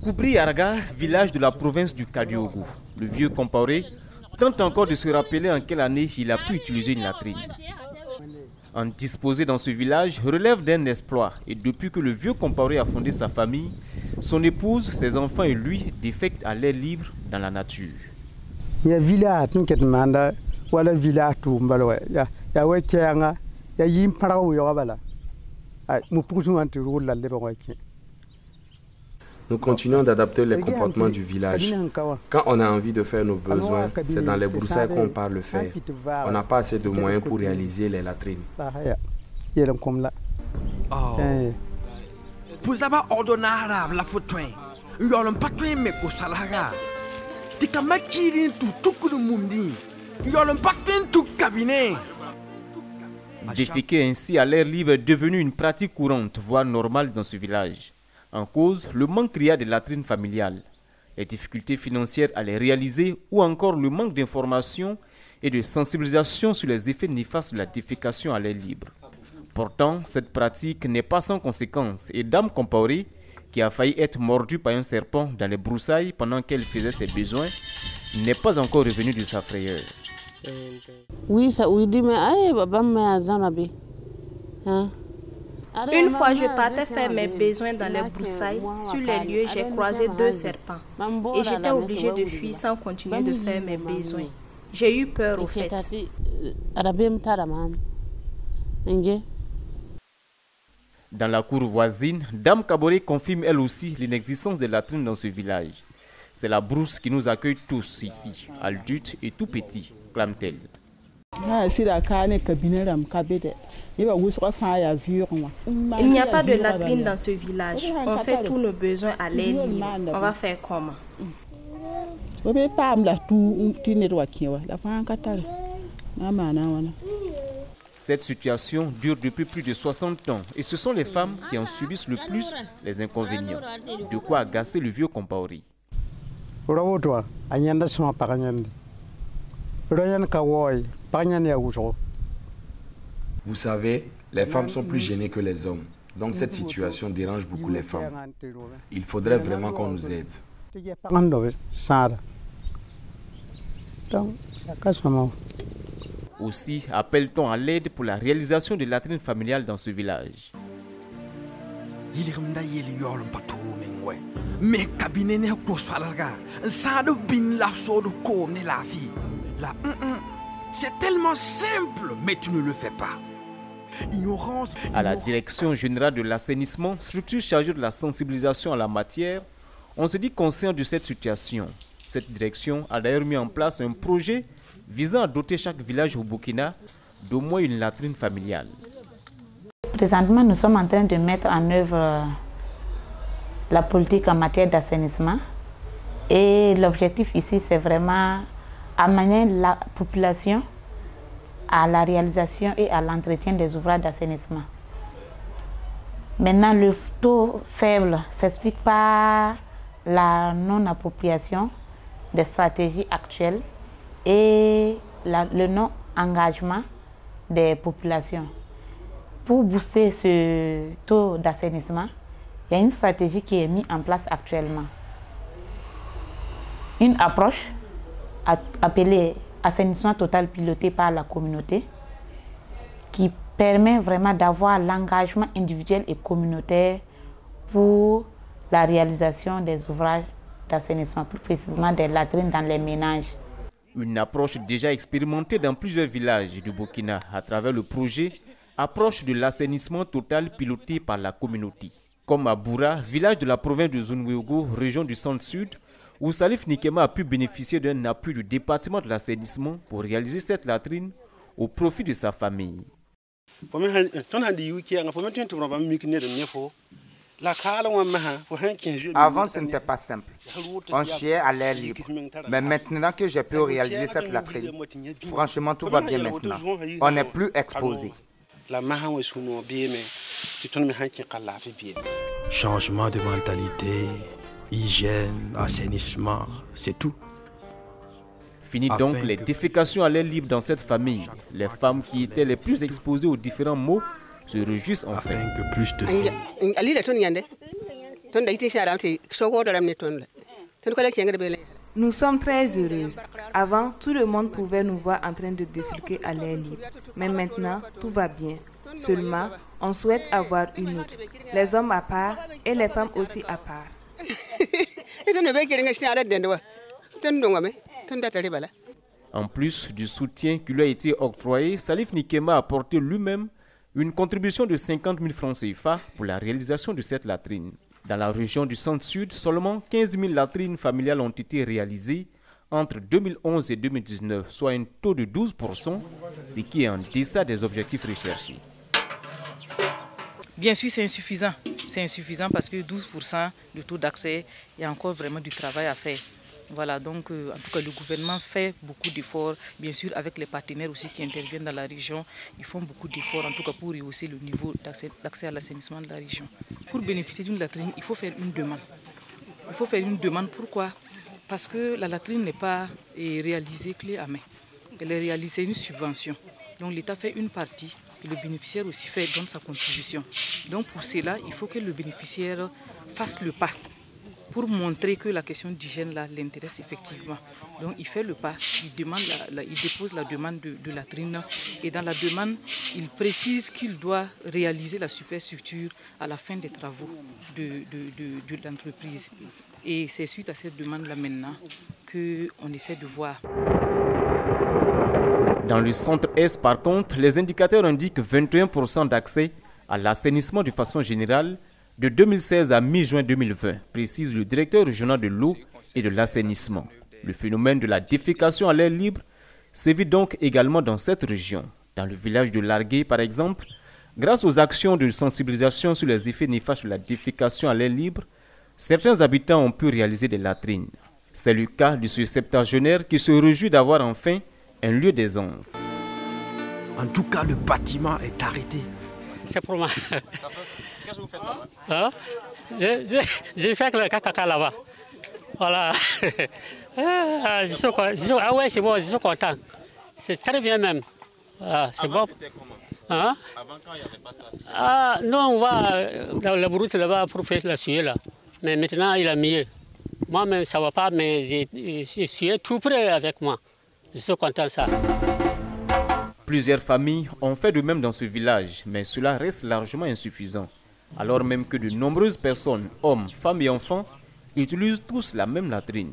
Koubri Arga, village de la province du Kadiogo. Le vieux Compaoré tente encore de se rappeler en quelle année il a pu utiliser une latrine. Indisposé dans ce village relève d'un exploit et depuis que le vieux Compaoré a fondé sa famille, son épouse, ses enfants et lui défectent à l'air libre dans la nature. Il y a village qui est demandé, voilà village tout mbalo ya ouais kianga ya yim parao yo bala. Nous continuons d'adapter les comportements du village. Quand on a envie de faire nos besoins, c'est dans les broussailles qu'on part le faire. On n'a pas assez de moyens pour réaliser les latrines. Déféquer ainsi à l'air libre est devenu une pratique courante, voire normale dans ce village. En cause, le manque criard de latrines familiales, les difficultés financières à les réaliser ou encore le manque d'informations et de sensibilisation sur les effets néfastes de la défécation à l'air libre. Pourtant, cette pratique n'est pas sans conséquences et Dame Compaoré, qui a failli être mordue par un serpent dans les broussailles pendant qu'elle faisait ses besoins, n'est pas encore revenue de sa frayeur. Oui, ça oui dit mais une fois, je partais faire mes besoins dans les broussailles. Sur les lieux, j'ai croisé 2 serpents. Et j'étais obligée de fuir sans continuer de faire mes besoins. J'ai eu peur au fait. Dans la cour voisine, Dame Kaboré confirme elle aussi l'inexistence des latrines dans ce village. C'est la brousse qui nous accueille tous ici, adultes et tout petits, clame-t-elle. Il n'y a pas de latrine dans ce village. On fait tous nos besoins à l'air libre. On va faire comment? Cette situation dure depuis plus de 60 ans et ce sont les femmes qui en subissent le plus les inconvénients. De quoi agacer le vieux Compaoré. Vous savez, les femmes sont plus gênées que les hommes. Donc cette situation dérange beaucoup les femmes. Il faudrait vraiment qu'on nous aide. Aussi appelle-t-on à l'aide pour la réalisation de latrines familiales dans ce village. C'est tellement simple, mais tu ne le fais pas. À la Direction générale de l'assainissement, structure chargée de la sensibilisation à la matière, on se dit conscient de cette situation. Cette direction a d'ailleurs mis en place un projet visant à doter chaque village au Burkina d'au moins une latrine familiale. Présentement, nous sommes en train de mettre en œuvre la politique en matière d'assainissement. Et l'objectif ici, c'est vraiment amener la population à la réalisation et à l'entretien des ouvrages d'assainissement. Maintenant, le taux faible s'explique par la non-appropriation des stratégies actuelles et le non-engagement des populations. Pour booster ce taux d'assainissement, il y a une stratégie qui est mise en place actuellement. Une approche appelée assainissement total piloté par la communauté qui permet vraiment d'avoir l'engagement individuel et communautaire pour la réalisation des ouvrages d'assainissement, plus précisément des latrines dans les ménages. Une approche déjà expérimentée dans plusieurs villages du Burkina à travers le projet Approche de l'assainissement total piloté par la communauté. Comme à Boura, village de la province de Zunwego, région du centre-sud, où Salif Nikema a pu bénéficier d'un appui du département de l'assainissement pour réaliser cette latrine au profit de sa famille. Avant, ce n'était pas simple. On chiait à l'air libre. Mais maintenant que j'ai pu réaliser cette latrine, franchement, tout va bien maintenant. On n'est plus exposé. Changement de mentalité, hygiène, assainissement, c'est tout. Fini donc les défécations à l'air libre dans cette famille. Les femmes qui étaient les plus exposées aux différents maux se réjouissent enfin. Afin que plus de filles Nous sommes très heureuses. Avant, tout le monde pouvait nous voir en train de déféquer à l'air libre. Mais maintenant, tout va bien. Seulement, on souhaite avoir une autre. Les hommes à part et les femmes aussi à part. En plus du soutien qui lui a été octroyé, Salif Nikema a apporté lui-même une contribution de 50 000 francs CFA pour la réalisation de cette latrine. Dans la région du centre-sud, seulement 15 000 latrines familiales ont été réalisées entre 2011 et 2019, soit un taux de 12%, ce qui est en deçà des objectifs recherchés. Bien sûr, c'est insuffisant. C'est insuffisant parce que 12% de taux d'accès, il y a encore vraiment du travail à faire. Voilà, donc en tout cas le gouvernement fait beaucoup d'efforts, bien sûr avec les partenaires aussi qui interviennent dans la région, ils font beaucoup d'efforts en tout cas pour rehausser le niveau d'accès à l'assainissement de la région. Pour bénéficier d'une latrine, il faut faire une demande. Il faut faire une demande, pourquoi? Parce que la latrine n'est pas réalisée clé à main. Elle est réalisée une subvention. Donc l'État fait une partie et le bénéficiaire aussi donne sa contribution. Donc pour cela, il faut que le bénéficiaire fasse le pas pour montrer que la question d'hygiène l'intéresse effectivement. Donc il fait le pas, il dépose la demande de latrine et dans la demande, il précise qu'il doit réaliser la superstructure à la fin des travaux de l'entreprise. Et c'est suite à cette demande-là maintenant qu'on essaie de voir. Dans le centre Est, par contre, les indicateurs indiquent 21% d'accès à l'assainissement de façon générale de 2016 à mi-juin 2020, précise le directeur régional de l'eau et de l'assainissement. Le phénomène de la défécation à l'air libre sévit donc également dans cette région. Dans le village de Largué, par exemple, grâce aux actions de sensibilisation sur les effets néfastes de la défécation à l'air libre, certains habitants ont pu réaliser des latrines. C'est le cas de ce septuagénaire qui se réjouit d'avoir enfin un lieu d'aisance. En tout cas, le bâtiment est arrêté. C'est pour moi. Qu'est-ce que vous faites là-bas? Hein? J'ai fait le caca là-bas. Voilà. Ah ouais, c'est bon, je suis content. C'est très bien même. Ah, c'est bon. C'était comment? Hein? Avant, quand il n'y avait pas ça? Ah, non, on va dans la brousse là-bas pour faire la suie là. Mais maintenant, il a mieux. Moi-même, ça ne va pas, mais j'ai sué tout près avec moi. Je suis content de ça. Plusieurs familles ont fait de même dans ce village, mais cela reste largement insuffisant. Alors même que de nombreuses personnes, hommes, femmes et enfants, utilisent tous la même latrine.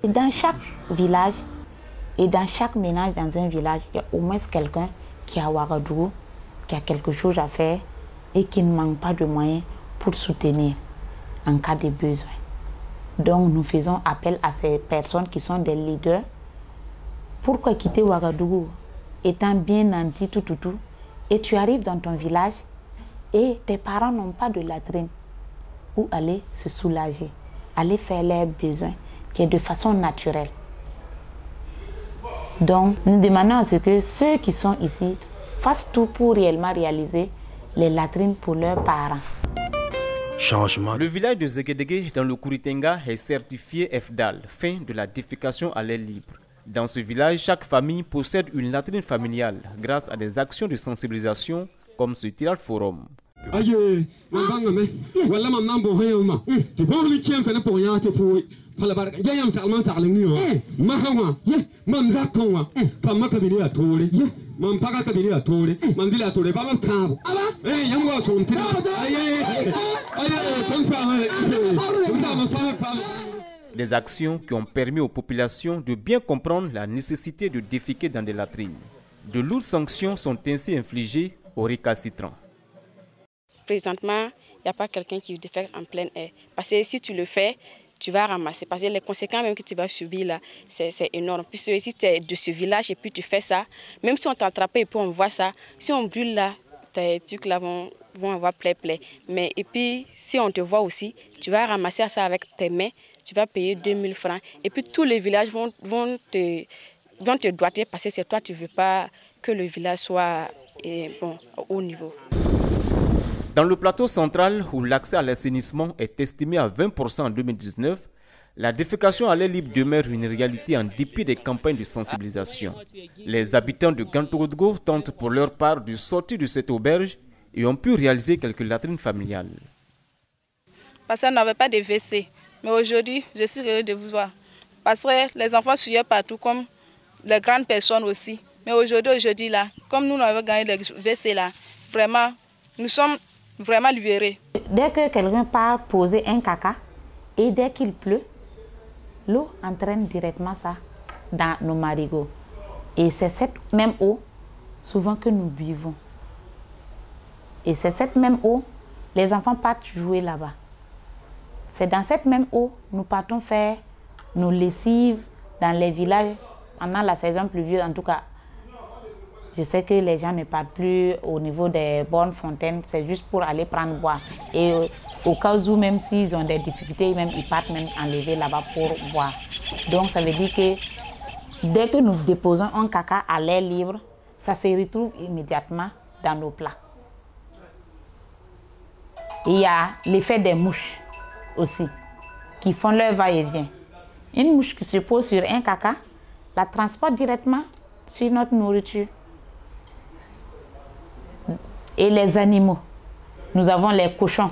Dans chaque village et dans chaque ménage dans un village, il y a au moins quelqu'un qui a Ouagadougou, qui a quelque chose à faire et qui ne manque pas de moyens pour soutenir en cas de besoin. Donc nous faisons appel à ces personnes qui sont des leaders. Pourquoi quitter Ouagadougou étant bien nanti tout, et tu arrives dans ton village et tes parents n'ont pas de latrine où aller se soulager, aller faire leurs besoins, qui est de façon naturelle. Donc, nous demandons à ce que ceux qui sont ici fassent tout pour réellement réaliser les latrines pour leurs parents. Changement. Le village de Zegedege dans le Kouritenga est certifié FDAL, fin de la défécation à l'air libre. Dans ce village, chaque famille possède une latrine familiale grâce à des actions de sensibilisation comme ce Tirade Forum. Des actions qui ont permis aux populations de bien comprendre la nécessité de déféquer dans des latrines. De lourdes sanctions sont ainsi infligées aux récalcitrants. Présentement, il n'y a pas quelqu'un qui défèque en plein air. Parce que si tu le fais, tu vas ramasser. Parce que les conséquences même que tu vas subir là, c'est énorme. Puis si tu es de ce village et puis tu fais ça, même si on t'attrape et puis on voit ça, si on brûle là, tes trucs là vont avoir plaie. Mais et puis si on te voit aussi, tu vas ramasser ça avec tes mains, tu vas payer 2000 francs. Et puis tous les villages vont te doiter parce que c'est toi, tu ne veux pas que le village soit au haut niveau. Dans le plateau central, où l'accès à l'assainissement est estimé à 20% en 2019, la défécation à l'air libre demeure une réalité en dépit des campagnes de sensibilisation. Les habitants de Gantogodgo tentent pour leur part de sortir de cette auberge et ont pu réaliser quelques latrines familiales. parce qu'on n'avait pas de WC. Mais aujourd'hui, je suis heureux de vous voir. Parce que les enfants suivaient partout, comme les grandes personnes aussi. Mais aujourd'hui là, comme nous avons gagné les WC là, vraiment, nous sommes vraiment libérés. Dès que quelqu'un part poser un caca et dès qu'il pleut, l'eau entraîne directement ça dans nos marigots. Et c'est cette même eau souvent que nous buvons. Et c'est cette même eau, les enfants partent jouer là-bas. C'est dans cette même eau, nous partons faire nos lessives dans les villages pendant la saison pluvieuse. En tout cas, je sais que les gens ne partent plus au niveau des bonnes fontaines, c'est juste pour aller prendre boire. Et au cas où, même s'ils ont des difficultés, même, ils partent même enlever là-bas pour boire. Donc ça veut dire que dès que nous déposons un caca à l'air libre, ça se retrouve immédiatement dans nos plats. Et il y a l'effet des mouches aussi, qui font leur va-et-vient. Une mouche qui se pose sur un caca, la transporte directement sur notre nourriture. Et les animaux, nous avons les cochons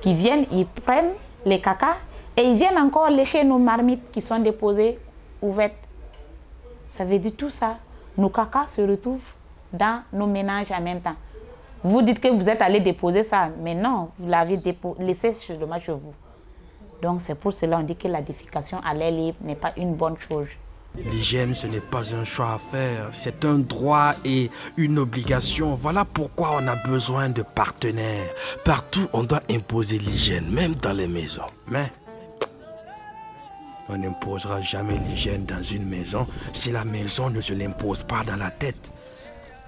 qui viennent, ils prennent les cacas et ils viennent encore lécher nos marmites qui sont déposées ouvertes. Ça veut dire tout ça, nos cacas se retrouvent dans nos ménages en même temps. Vous dites que vous êtes allé déposer ça, mais non, vous l'avez laissé chez vous. Donc c'est pour cela qu'on dit que la défécation à l'air libre n'est pas une bonne chose. L'hygiène, ce n'est pas un choix à faire, c'est un droit et une obligation. Voilà pourquoi on a besoin de partenaires. Partout, on doit imposer l'hygiène, même dans les maisons. Mais on n'imposera jamais l'hygiène dans une maison si la maison ne se l'impose pas dans la tête.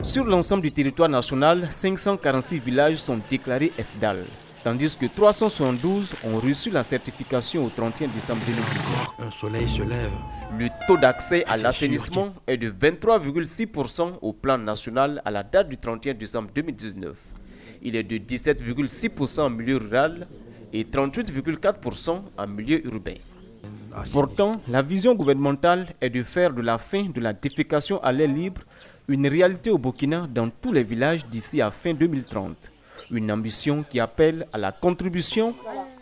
Sur l'ensemble du territoire national, 546 villages sont déclarés FDAL, tandis que 372 ont reçu la certification au 31 décembre 2019. Un soleil se lève. Le taux d'accès à l'assainissement est de 23,6% au plan national à la date du 31 décembre 2019. Il est de 17,6% en milieu rural et 38,4% en milieu urbain. Pourtant, la vision gouvernementale est de faire de la fin de la défécation à l'air libre une réalité au Burkina dans tous les villages d'ici à fin 2030. Une ambition qui appelle à la contribution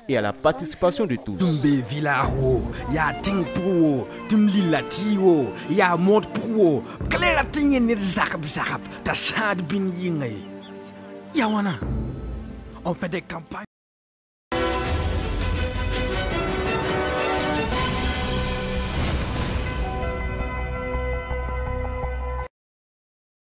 et à la participation de tous. On fait des campagnes.